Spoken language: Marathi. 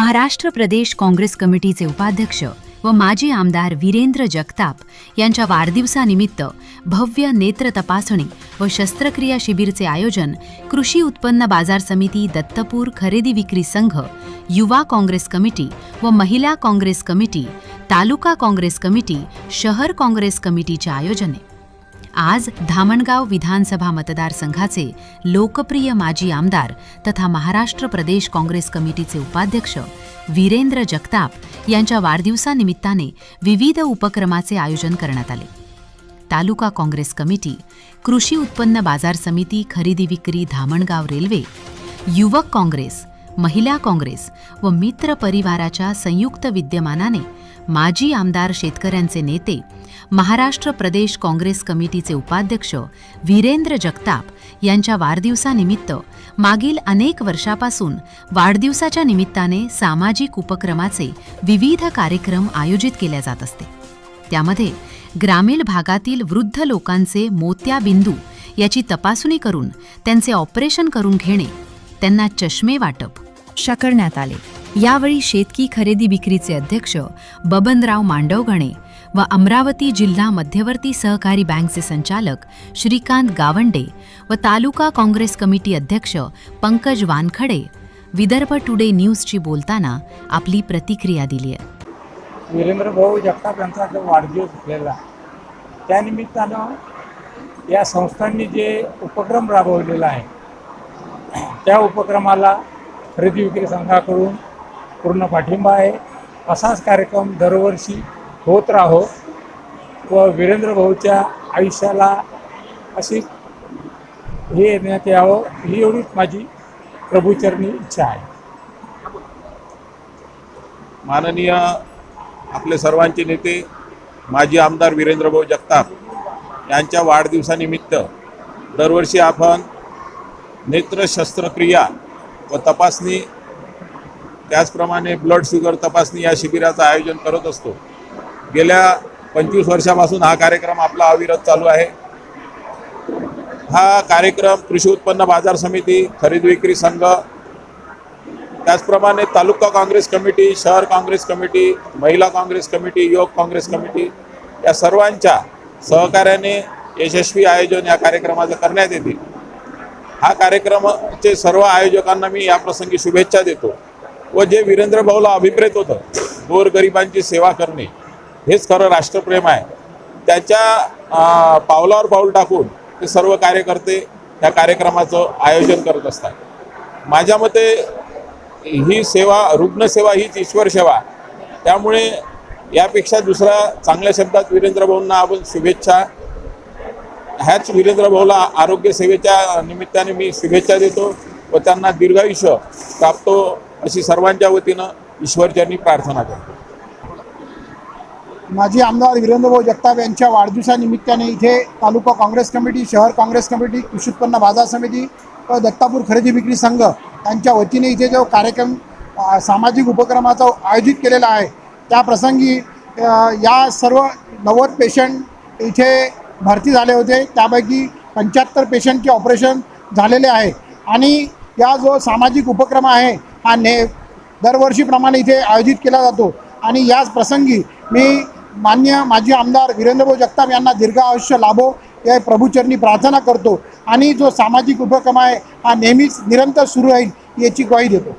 महाराष्ट्र प्रदेश काँग्रेस कमिटीचे उपाध्यक्ष व माजी आमदार वीरेंद्र जगताप यांच्या वाढदिवसानिमित्त भव्य नेत्र तपासणी व शस्त्रक्रिया शिबिरचे आयोजन कृषी उत्पन्न बाजार समिती दत्तपूर खरेदी विक्री संघ, युवा काँग्रेस कमिटी व महिला काँग्रेस कमिटी, तालुका काँग्रेस कमिटी, शहर काँग्रेस कमिटीच्या आयोजने आज धामणगाव विधानसभा मतदारसंघाचे लोकप्रिय माजी आमदार तथा महाराष्ट्र प्रदेश काँग्रेस कमिटीचे उपाध्यक्ष वीरेंद्र जगताप यांच्या वाढदिवसानिमित्ताने विविध उपक्रमाचे आयोजन करण्यात आले। तालुका काँग्रेस कमिटी, कृषी उत्पन्न बाजार समिती खरेदी विक्री धामणगाव रेल्वे, युवक काँग्रेस, महिला काँग्रेस व मित्र परिवाराच्या संयुक्त विद्यमानाने माजी आमदार शेतकऱ्यांचे नेते, महाराष्ट्र प्रदेश काँग्रेस कमिटीचे उपाध्यक्ष वीरेंद्र जगताप यांच्या वाढदिवसानिमित्त मागील अनेक वर्षापासून वाढदिवसाच्या निमित्ताने सामाजिक उपक्रमाचे विविध कार्यक्रम आयोजित केले जात असते। त्यामध्ये ग्रामीण भागातील वृद्ध लोकांचे मोत्याबिंदू याची तपासणी करून त्यांचे ऑपरेशन करून घेणे, त्यांना चष्मे वाटप करण्यात आले। यावेळी शेतकी खरेदी विक्रीचे अध्यक्ष बबनराव मांडवगणे व अमरावती जिल्हा मध्यवर्ती सहकारी बँकचे संचालक श्रीकांत गावंडे व तालुका काँग्रेस कमिटी अध्यक्ष पंकज वानखडे विदर्भ टुडे न्यूजची बोलताना आपली प्रतिक्रिया दिली आहे। वीरेंद्र भाऊ जगताप यांचा जो वाढदिवस असलेला त्यानिमित्तानं या संस्थांनी जे उपक्रम राबवलेला आहे त्या उपक्रमाला खरेदी विक्री संघाकडून पूर्ण पाठिंबा आहे। असाच कार्यक्रम दरवर्षी होत राहो व वीरेंद्र भाऊच्या आयुष्याला अशी हे येण्यात यावं ही एवढीच माझी प्रभूचरणी इच्छा आहे। माननीय आपले सर्वांचे नेते माजी आमदार वीरेंद्र भाऊ जगताप यांच्या वाढदिवसानिमित्त दरवर्षी आपण नेत्र शस्त्रक्रिया व तपासणी त्याचप्रमाणे ब्लड शुगर तपासणी या शिबिराचं आयोजन करत असतो। गेल्या 25 वर्षापासून हा कार्यक्रम आपला अविरत चालू आहे। हा कार्यक्रम कृषी उत्पन्न बाजार समिती, खरेदी विक्री संघ, त्याचप्रमाणे तालुका काँग्रेस कमिटी, शहर काँग्रेस कमिटी, महिला काँग्रेस कमिटी, युवक काँग्रेस कमिटी या सर्वांच्या सहकार्याने यशस्वी आयोजन या कार्यक्रमाचं करण्यात येते। हा कार्यक्रमाचे सर्व आयोजकांना मी या प्रसंगी शुभेच्छा देतो व जे वीरेंद्र भाऊला अभिप्रेत होतं गोरगरिबांची सेवा करणे हेच खरं राष्ट्रप्रेम आहे, त्याच्या पावलावर पाऊल टाकून ते सर्व कार्यकर्ते या कार्यक्रमाचं आयोजन करत असतात। माझ्या मते ही सेवा, रुग्णसेवा हीच ईश्वर सेवा, त्यामुळे यापेक्षा दुसरा चांगल्या शब्दात वीरेंद्र भाऊंना आपण शुभेच्छा, ह्याच वीरेंद्र भाऊला आरोग्य सेवेच्या निमित्ताने मी शुभेच्छा देतो व त्यांना दीर्घायुष्य प्राप्तो अशी सर्वांच्या वतीनं ईश्वरचरणी प्रार्थना करतो। माजी आमदार वीरेंद्र भाऊ जगताप यांच्या वाढदिवसानिमित्ताने इथे तालुका काँग्रेस कमिटी, शहर काँग्रेस कमिटी, कृषी उत्पन्न बाजार समिती व दत्तापूर खरेदी विक्री संघ यांच्या वतीने इथे जो कार्यक्रम सामाजिक उपक्रमाचा आयोजित केलेला आहे त्या प्रसंगी या सर्व 90 पेशंट इथे भरती झाले होते। त्यापैकी 75 पेशंटचे ऑपरेशन झालेले आहे आणि या जो सामाजिक उपक्रम आहे हा दरवर्षीप्रमाणे इथे आयोजित केला जातो आणि याच प्रसंगी मी मान्य माजी आमदार वीरेंद्र भाऊ जगताप यांना दीर्घायुष्य लाभो या प्रभूचरणी प्रार्थना करतो आणि जो सामाजिक उपक्रम आहे हा नेहमीच निरंतर सुरू राहील याची ग्वाही देतो।